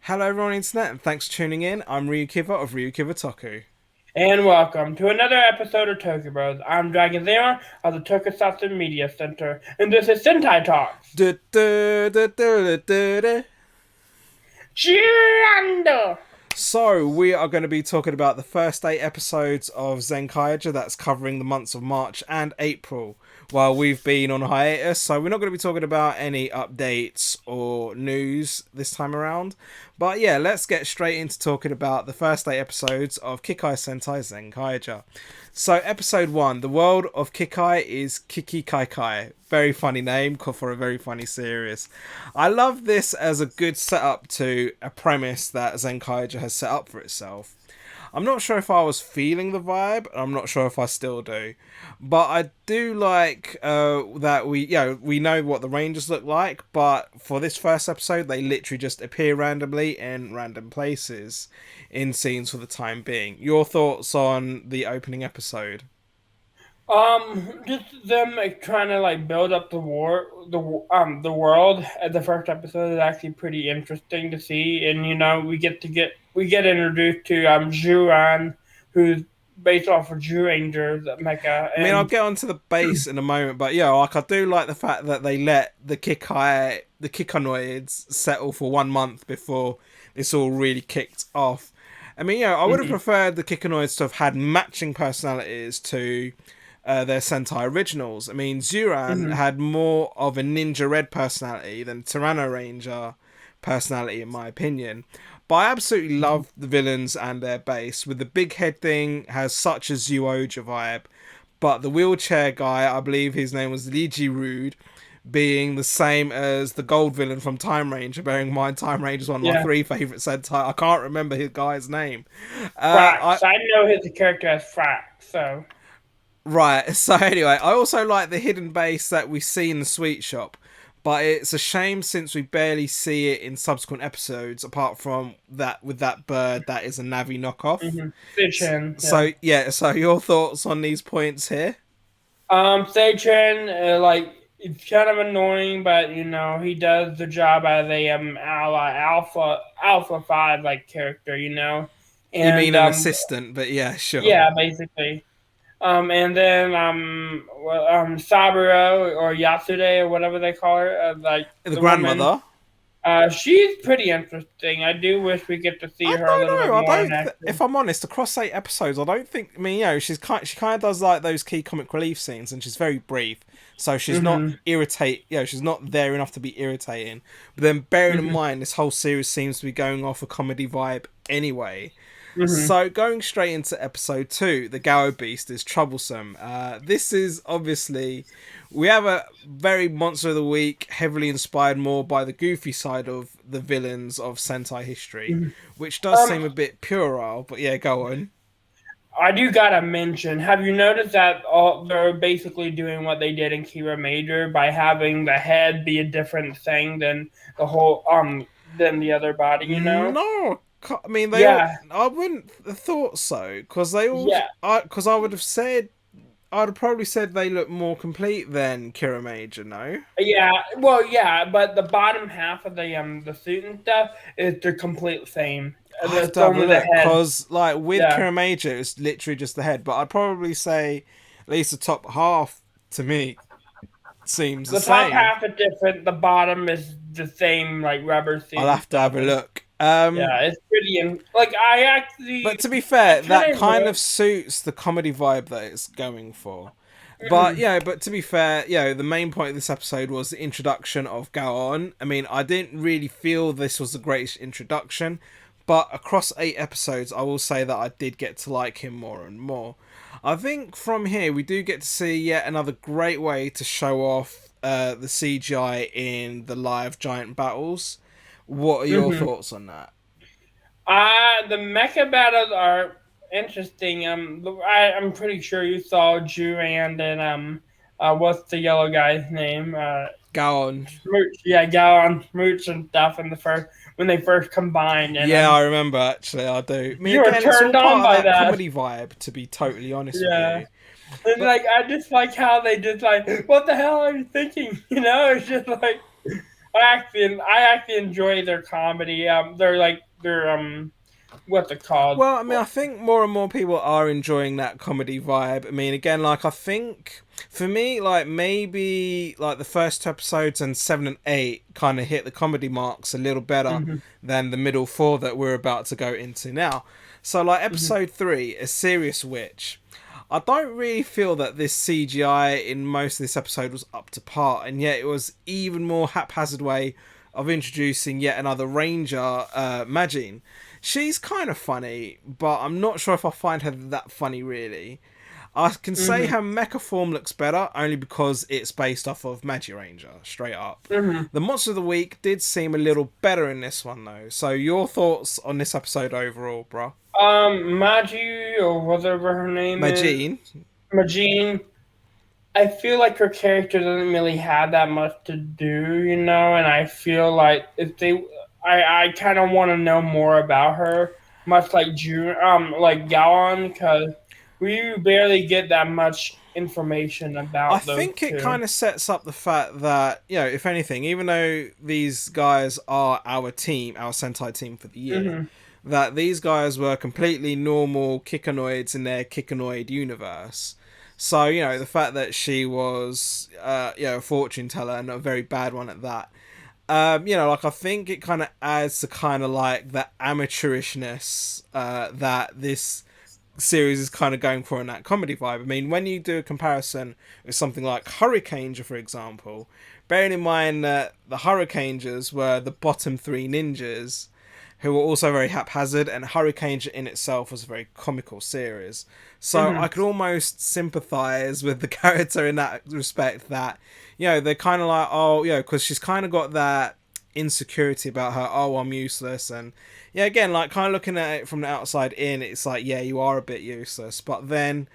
Hello everyone on the internet and thanks for tuning in. I'm RyuKiva of RyuKiva Toku. And welcome to another episode of Toku Bros. I'm Dragon Zeron of the Tokusatsu Media Center, and this is Sentai Talks. Du- du- du- du- du- du- du. Girando! So we are going to be talking about the first 8 episodes of Zenkaiger that's covering the months of March and April while we've been on hiatus. So we're not going to be talking about any updates or news this time around. But yeah, let's get straight into talking about the first 8 episodes of Kikai Sentai Zenkaiger. So episode 1, the world of Kikai is Kai. Very funny name for a very funny series. I love this as a good setup to a premise that Zenkaiger has set up for itself. I'm not sure if I was feeling the vibe. I'm not sure if I still do, but I do like that we know what the Rangers look like. But for this first episode, they literally just appear randomly in random places in scenes for the time being. Your thoughts on the opening episode? Just them trying to build up the world. The first episode is actually pretty interesting to see, and we get introduced to Juran, who's based off of Jew Rangers mecha, I mean, I'll and get onto the base in a moment, but yeah, like I do like the fact that they let the Kikanoids settle for 1 month before this all really kicked off. I mean, I would have preferred the Kikanoids to have had matching personalities to their Sentai originals. I mean, Zuran Mhm. had more of a Ninja Red personality than Tyranno Ranger personality, in my opinion. But I absolutely love the villains and their base. With the big head thing, has such a Zuoja vibe. But the wheelchair guy, I believe his name was Liji Rude, being the same as the gold villain from Time Ranger. Bearing in mind, Time Ranger is one of my Yeah, three favourite Sentai. I can't remember his guy's name. I Frax. I know his character as Frax, so. Right. So anyway, I also like the hidden base that we see in the sweet shop, but it's a shame since we barely see it in subsequent episodes, apart from that with that bird that is a Navi knockoff. Seichen, yeah. So yeah. So your thoughts on these points here? Seichen, it's kind of annoying, but he does the job as a alpha five character, You mean and an assistant? But yeah, sure. yeah, basically. And then Saburo or Yasude or whatever they call her, like The the woman. grandmother. She's pretty interesting. I do wish we get to see I her a little don't bit know. I more in don't. action. If I'm honest, across 8 episodes, I don't think. I mean, she kind of does like those key comic relief scenes, and she's very brief, so she's not Hmm. irritate. She's not there enough to be irritating. But then, bearing in Hmm. mind, this whole series seems to be going off a comedy vibe anyway. Hmm. So going straight into episode 2, the Gao Beast is troublesome. This is obviously we have a very monster of the week, heavily inspired more by the goofy side of the villains of Sentai history, which does Um, seem a bit puerile. But yeah, go on. I do gotta mention, have you noticed that they're basically doing what they did in Kira Major by having the head be a different thing than the whole than the other body, No, I mean they all. Yeah, I wouldn't have thought so because they all. yeah, Because I would have said. I'd have probably said they look more complete than Kira Major. No. yeah. Well, yeah, but the bottom half of the suit and stuff is the complete same. I have It's to have a only the look head. because, like, with Yeah. Kira Major, it's literally just the head. But I'd probably say at least the top half to me seems the The top same. half is different. The bottom is the same, like rubber suit I'll and have to stuff. have a And look. yeah, it's pretty. Like I But actually, to be I fair, kind that of kind enjoy. of suits the comedy vibe that it's going for. But Mhm. yeah, but to be fair, the main point of this episode was the introduction of Gaon. I mean, I didn't really feel this was the greatest introduction, but across 8 episodes, I will say that I did get to like him more and more. I think from here we do get to see yet another great way to show off the CGI in the live giant battles. What are your Mhm. thoughts on that? The mecha battles are interesting. I'm pretty sure you saw Juran and what's the yellow guy's name? Gaon. Smooch. Yeah, Gallon, Smooch and stuff in the first when they first combined, and Yeah, I remember actually. I do. I mean, you were again, it's all turned part on of by that that. comedy vibe. To be totally honest with Yeah. you, And but I just like how they just what the hell are you thinking? It's just like I actually enjoy their comedy. They're what's it called? Well, I mean, I think more and more people are enjoying that comedy vibe. I mean, again, like, I think for me, like, maybe like the first two episodes and 7 and 8 kind of hit the comedy marks a little better Mm-hmm, than the middle four that we're about to go into now. So, like, mm-hmm, episode 3, A Serious Witch. I don't really feel that this CGI in most of this episode was up to par, and yet it was even more haphazard way of introducing yet another ranger, Majin. She's kind of funny, but I'm not sure if I find her that funny, really. I can say mm-hmm, her mecha form looks better only because it's based off of Magi Ranger, straight up. mm-hmm. The Monster of the Week did seem a little better in this one, though. So, your thoughts on this episode overall, bro? Magi or whatever her name is, Majin. Majin. I feel like her character doesn't really have that much to do, and I feel like if they, I kind of want to know more about her, much like June, like Gaon, because we barely get that much information I about those think it two. kind of sets up the fact that, if anything, even though these guys are our team, our Sentai team for the year, Mm-hmm. that these guys were completely normal Kikanoids in their Kikanoid universe. So, the fact that she was, a fortune teller and a very bad one at that, like, I think it kind of adds to kind of like the amateurishness that this series is kind of going for in that comedy vibe. I mean, when you do a comparison with something like Hurricaneger, for example, bearing in mind that the Hurricanegers were the bottom three ninjas, who were also very haphazard, and Hurricaneger in itself was a very comical series. So I Mm-hmm. could almost sympathise with the character in that respect that, they're kind of like, oh, because she's kind of got that insecurity about her, oh, I'm useless, and again, like, kind of looking at it from the outside in, it's like, yeah, you are a bit useless, but then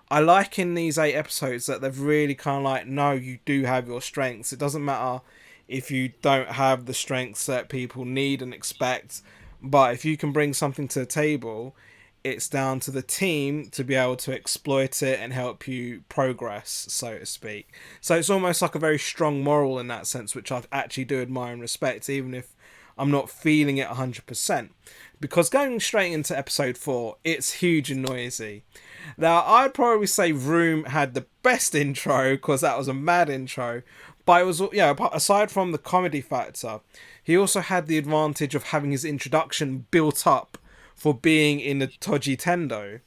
I like in these 8 episodes that they've really kind of like, no, you do have your strengths. It doesn't matter if you don't have the strengths that people need and expect, but if you can bring something to the table, it's down to the team to be able to exploit it and help you progress, so to speak. So it's almost like a very strong moral in that sense, which I actually do admire and respect, even if I'm not feeling it 100%. Because going straight into episode 4, it's huge and noisy. Now, I'd probably say Room had the best intro, because that was a mad intro. But it was, aside from the comedy factor, he also had the advantage of having his introduction built up for being in the Toji Tendo.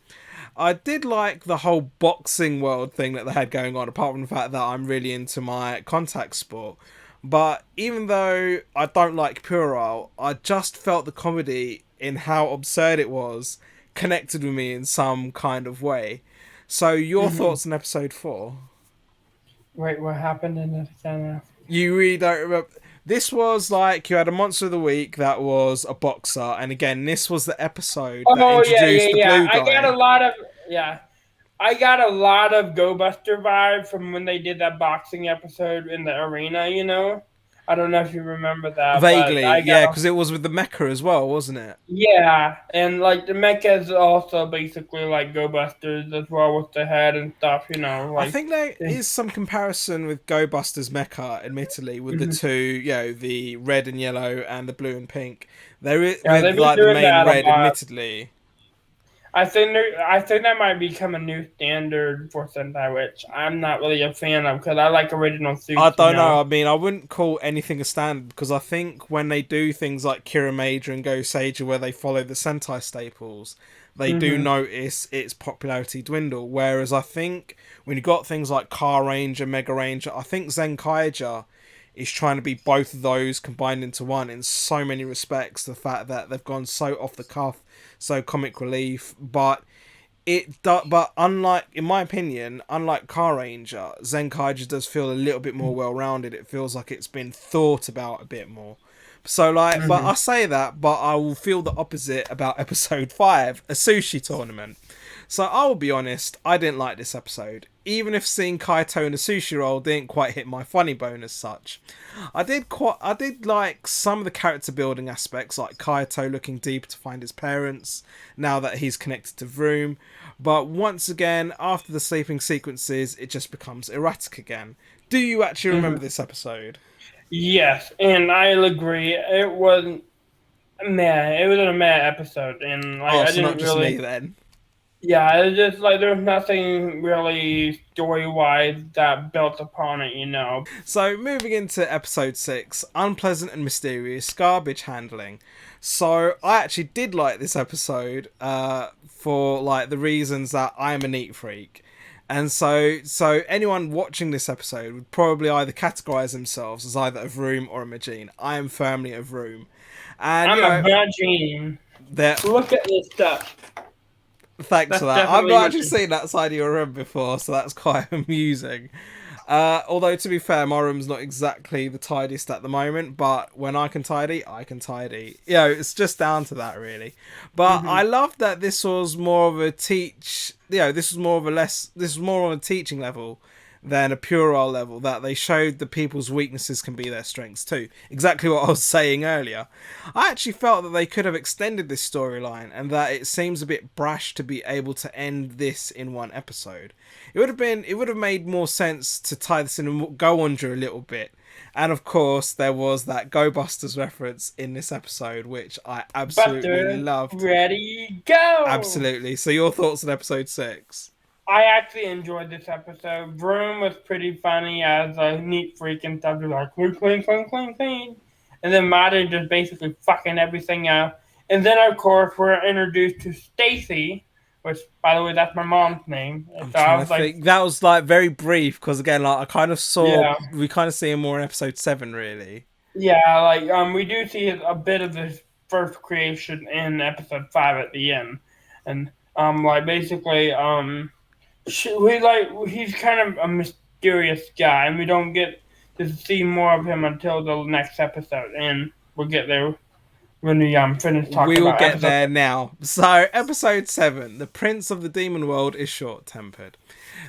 I did like the whole boxing world thing that they had going on, apart from the fact that I'm really into my contact sport. But even though I don't like Puerile, I just felt the comedy in how absurd it was connected with me in some kind of way. So, your Mm-hmm. thoughts on episode 4? Wait, what happened in it again? You really don't remember. This was like you had a Monster of the Week that was a boxer, and again, this was the episode that Oh yeah, yeah, introduced the yeah. blue I got a guy. lot of yeah. I got a lot of Go Buster vibe from when they did that boxing episode in the arena. I don't know if you remember that, but Vaguely, I got yeah, a because it was with the mecha as well, wasn't it? yeah, and like the mecha is also basically like Go Busters as well with the head and stuff. I Like think there they- is some comparison with Go Busters Mecha, admittedly, with the mhm. two, the red and yellow and the blue and pink. There is Yeah, with they've been like the doing main that a red, lot. admittedly. I think that might become a new standard for Sentai, which I'm not really a fan of because I like original I suits. don't know. I mean, I wouldn't call anything a standard because I think when they do things like Kira Major and Go Seiya where they follow the Sentai staples, they do Hmm. notice its popularity dwindle. Whereas I think when you got things like Car Ranger, Mega Ranger, I think Zenkaiger is trying to be both of those combined into one in so many respects. The fact that they've gone so off the cuff, so comic relief, but unlike, in my opinion, unlike Car Ranger, Zenkaiger does feel a little bit more well-rounded. It feels like it's been thought about a bit more. So, like, but Hmm. I say that, but I will feel the opposite about episode 5, a sushi tournament. So I will be honest, I didn't like this episode. Even if seeing Kaito in a sushi roll didn't quite hit my funny bone as such. I did like some of the character building aspects, like Kaito looking deeper to find his parents, now that he's connected to Vroom. But once again, after the sleeping sequences, it just becomes erratic again. Do you actually Hmm. remember this episode? Yes, and I'll agree. It wasn't meh. It was a meh episode, and like Oh, I so not didn't just really. me then. Yeah, it's just like there's nothing really story wise that built upon it, you know. So, moving into episode 6, Unpleasant and Mysterious Garbage Handling. So, I actually did like this episode for like the reasons that I'm a neat freak. And so anyone watching this episode would probably either categorize themselves as either of Room or a Majin. I am firmly of Room. And, I'm a virgin. they're Look at this stuff. thanks for That's that. I've definitely not my actually seen that side of your room before, so that's quite amusing. Although to be fair, my room's not exactly the tidiest at the moment, but when I can tidy, I can tidy. You know, it's just down to that really. But hmm I love that this was more of a teach. You know, this was more of a less. This was more on a teaching level than a puerile level. That they showed the people's weaknesses can be their strengths too. Exactly what I was saying earlier. I actually felt that they could have extended this storyline, and that it seems a bit brash to be able to end this in one episode. It would have made more sense to tie this in and go on a little bit. And of course, there was that Go Busters reference in this episode, which I absolutely Buster, loved. ready, go! Absolutely. So, your thoughts on episode 6? I actually enjoyed this episode. Broom was pretty funny as a neat freak and stuff. Just like clean, clean, clean, clean, clean. And then Martin just basically fucking everything up. And then of course we're introduced to Stacy, which by the way that's my mom's name. And I'm so I trying to was like, think. That was like very brief because again, like I kind of saw yeah, we kind of see him more in episode 7, really. yeah. Like we do see a bit of his first creation in episode 5 at the end, and like basically we like he's kind of a mysterious guy, and we don't get to see more of him until the next episode, and we'll get there when we finish talking We'll about get episode. there now. So, episode 7, The Prince of the Demon World is short tempered.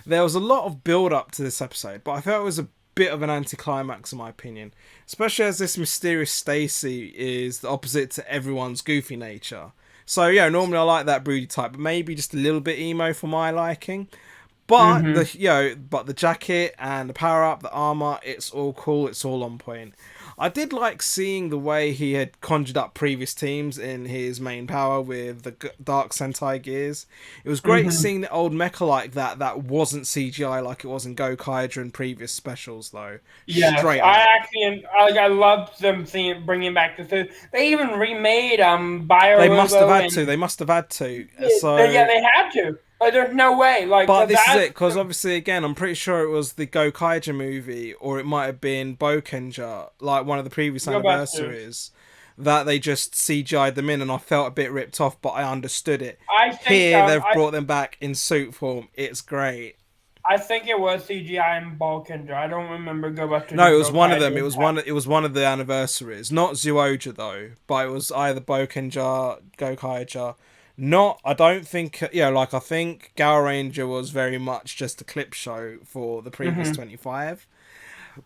There was a lot of build up to this episode, but I felt it was a bit of an anticlimax in my opinion. Especially as this mysterious Stacy is the opposite to everyone's goofy nature. So, yeah, normally I like that broody type, but maybe just a little bit emo for my liking. But Mm-hmm. the jacket and the power up, the armor, it's all cool. It's all on point. I did like seeing the way he had conjured up previous teams in his main power with the Dark Sentai gears. It was great Mm-hmm. seeing the old mecha like that wasn't CGI like it was in Gokaiger and previous specials though. Yes, Straight I up. actually I loved them seeing bringing back the food. They even remade They must have Bio had to. and They must have had to. yeah, So they had to. Like, there's no way. Like, but 'cause this is that's it, because obviously, again, I'm pretty sure it was the Gokaiger movie, or it might have been Bokenja, like one of the previous Go Busters. anniversaries, that they just CGI'd them in, and I felt a bit ripped off, but I understood it. I think Here, they've brought them back in suit form. It's great. I think it was CGI and Balkender. I don't remember Go Busters No, it and was Go one of them. Kaiser. It was one of the anniversaries. Not Zuoja though, but it was either Bokenja, Gokaiger. Not, I don't think. Like I think Gal Ranger was very much just a clip show for the previous Mm-hmm. 25.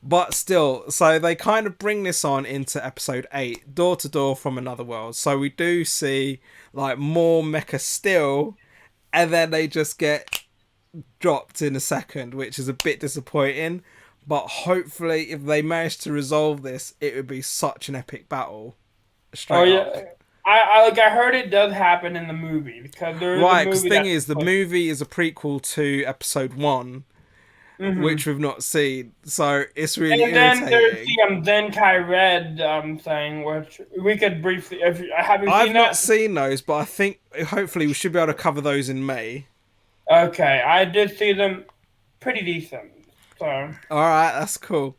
But still, so they kind of bring this on into episode 8, Door to Door from Another World. So we do see like more mecha still, and then they just get dropped in a second, which is a bit disappointing. But hopefully, if they manage to resolve this, it would be such an epic battle. Oh Straight up. yeah, I heard it does happen in the movie because there is a Right, because movie thing that's is, the like, movie is a prequel to episode 1, mm-hmm. which we've not seen. So it's really And then there's irritating. the Zenkai Red thing, which we could briefly. If have you I've seen not that? seen those, but I think hopefully we should be able to cover those in May. Okay, I did see them, pretty decent. So All right, that's cool.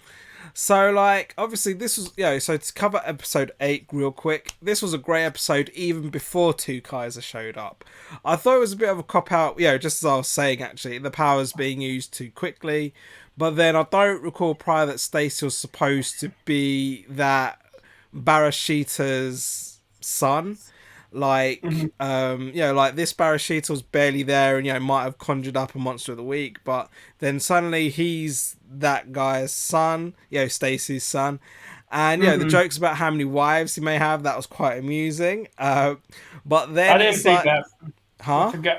So, like, obviously, this was, so to cover episode 8 real quick, this was a great episode even before Two Kaiser showed up. I thought it was a bit of a cop out, just as I was saying, actually, the powers being used too quickly. But then I don't recall prior that Stacy was supposed to be that Barashita's son. Like, mhm. like this Barashita was barely there and, might have conjured up a monster of the week, but then suddenly he's that guy's son, Stacy's son. And, the Mhm. jokes about how many wives he may have, that was quite amusing. But I then didn't it's see like, that. I huh? forgot.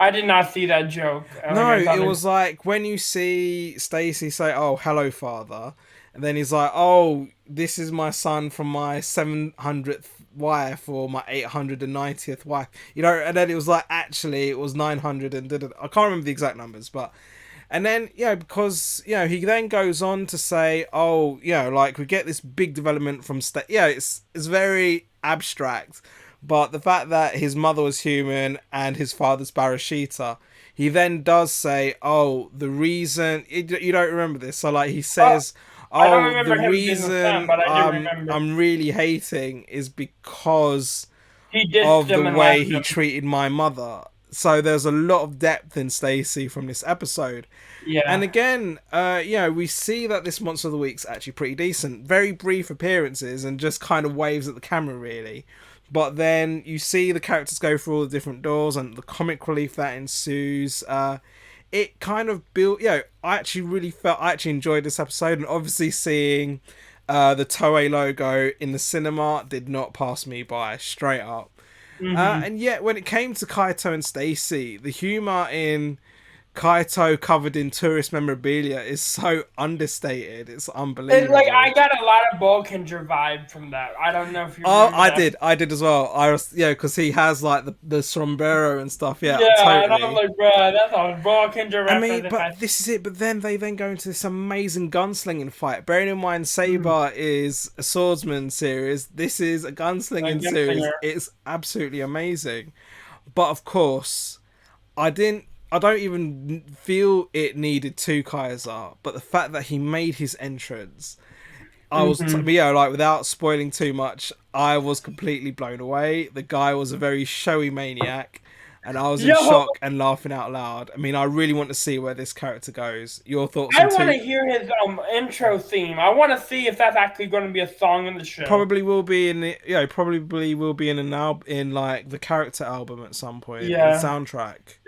I did not see that joke. Like No, I thought it it. was like when you see Stacy say, "Oh, hello, father," and then he's like, "Oh, this is my son from my 700th wife or my 890th wife," and then it was like actually it was 900 and I can't remember the exact numbers, but. And then, because, he then goes on to say, oh, like we get this big development from, it's very abstract, but the fact that his mother was human and his father's Barashita, he then does say, oh, the reason, you don't remember this, so like he Oh, says, I don't oh, the remember him being the son, reason but I do remember I'm really hating is because he ditched of the him and way left he him. treated my mother. So there's a lot of depth in Stacy from this episode. And Yeah. again, we see that this Monster of the Week's actually pretty decent. Very brief appearances and just kind of waves at the camera, really. But then you see the characters go through all the different doors and the comic relief that ensues. It kind of built. I actually enjoyed this episode, and obviously seeing the Toei logo in the cinema did not pass me by straight up. Hmm. And yet, when it came to Kaito and Stacy, the humor in Kaito covered in tourist memorabilia is so understated. It's It's like I unbelievable. got a lot of Bulkinger vibe from that. I don't know if you Oh, remember that. I did as well. I was, because he has like the sombrero and stuff. Yeah, Yeah, and I'm totally. like, bro, that's a Bulkinger I reference. mean, If but I, this is it. But then they then go into this amazing gunslinging fight. Bearing in mind, mm, Saber is a swordsman series. This is a gunslinging like series. Singer. It's absolutely amazing. But of course, I didn't. I don't even feel it needed two Kaiser, but the fact that he made his entrance, Hmm. but like without spoiling too much, I was completely blown away. The guy was a very showy maniac, and I was in Yo, shock and laughing out loud. I mean, I really want to see where this character goes. Your thoughts I on want to two? hear his intro theme. I want to see if that's actually going to be a song in the show. Probably will be in the, probably will be in in like the character album at some point, the Yeah, soundtrack.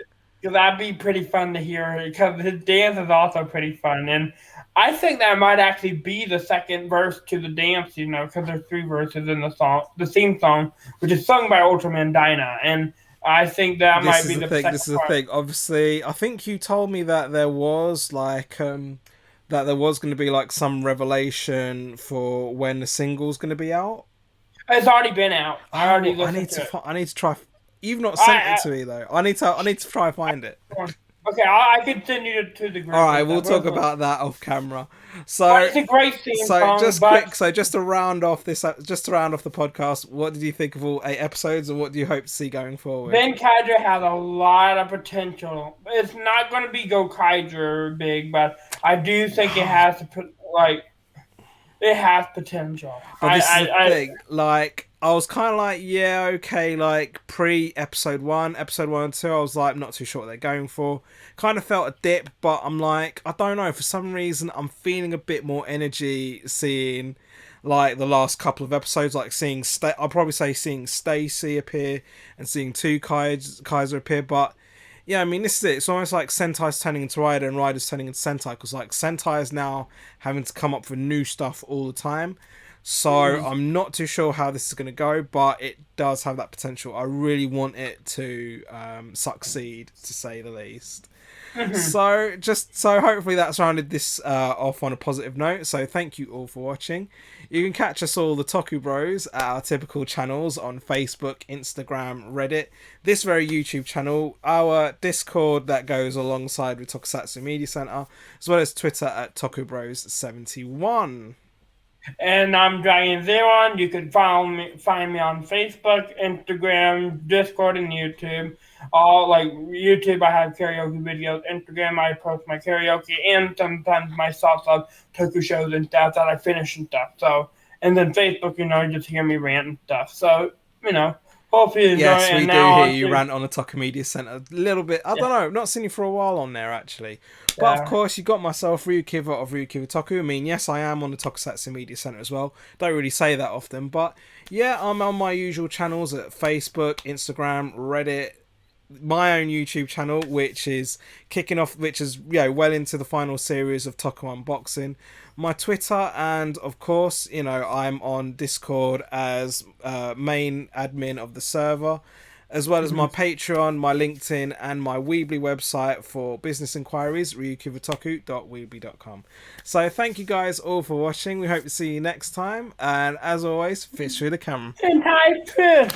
because that'd be pretty fun to hear. Because his dance is also pretty fun, and I think that might actually be the second verse to the dance. Because there's three verses in the song, the theme song, which is sung by Ultraman Dyna, and I think that This might is be the the thing. second This is the part. thing. Obviously, I think you told me that there was like that there was going to be like some revelation for when the single's going to be out. It's already been out. I already Oh, listened to it. I need to try. You've not sent it I, to me though. I need to try find it. okay, I could send you to the All group right, and we'll stuff. talk about that off camera. But So, it's a great theme song. But just to round off just to round off the podcast, what did you think of all 8 episodes, and what do you hope to see going forward? Zenkaiger has a lot of potential. It's not going to be Gokaiger big, but I do think it has to put like it has potential. But this is the thing, like I was kind of like, yeah, okay, like pre episode one and two, I was like, not too sure what they're going for. Kind of felt a dip, but I'm like, I don't know, for some reason, I'm feeling a bit more energy seeing like the last couple of episodes, like I'll probably say seeing Stacy appear and seeing two Kaiser appear, but. Yeah, I mean, this is it. It's almost like Sentai's turning into Rider and Rider's turning into Sentai, because like Sentai is now having to come up with new stuff all the time. So mm, I'm not too sure how this is going to go, but it does have that potential. I really want it to succeed, to say the least. mhm. So hopefully that's rounded this off on a positive note. So thank you all for watching. You can catch us all, the Toku Bros, at our typical channels on Facebook, Instagram, Reddit, this very YouTube channel, our Discord that goes alongside with Tokusatsu Media Center, as well as Twitter at Toku Bros 71. And I'm Dragon Zeron. You can find me on Facebook, Instagram, Discord, and YouTube. All like YouTube, I have karaoke videos. Instagram, I post my karaoke and sometimes my thoughts of Toku shows and stuff that I finish and stuff. So, and then Facebook, you just hear me rant and stuff. So, hope you enjoy Yes, it. we And do now hear on you to rant on the Toku Media Center a little bit. I yeah, don't know, I've not seen you for a while on there actually. But of yeah. course, you got myself, RyuKiva of RyuKiva Toku. I mean, yes, I am on the Tokusatsu Media Center as well. Don't really say that often, but yeah, I'm on my usual channels at Facebook, Instagram, Reddit, my own YouTube channel, which is kicking off, which is well into the final series of Toku Unboxing. My Twitter, and of course, I'm on Discord as main admin of the server. as well as my Patreon, my LinkedIn, and my Weebly website for business inquiries, ryukivatoku.weebly.com. So thank you guys all for watching. We hope to see you next time. And as always, fish through the camera. And I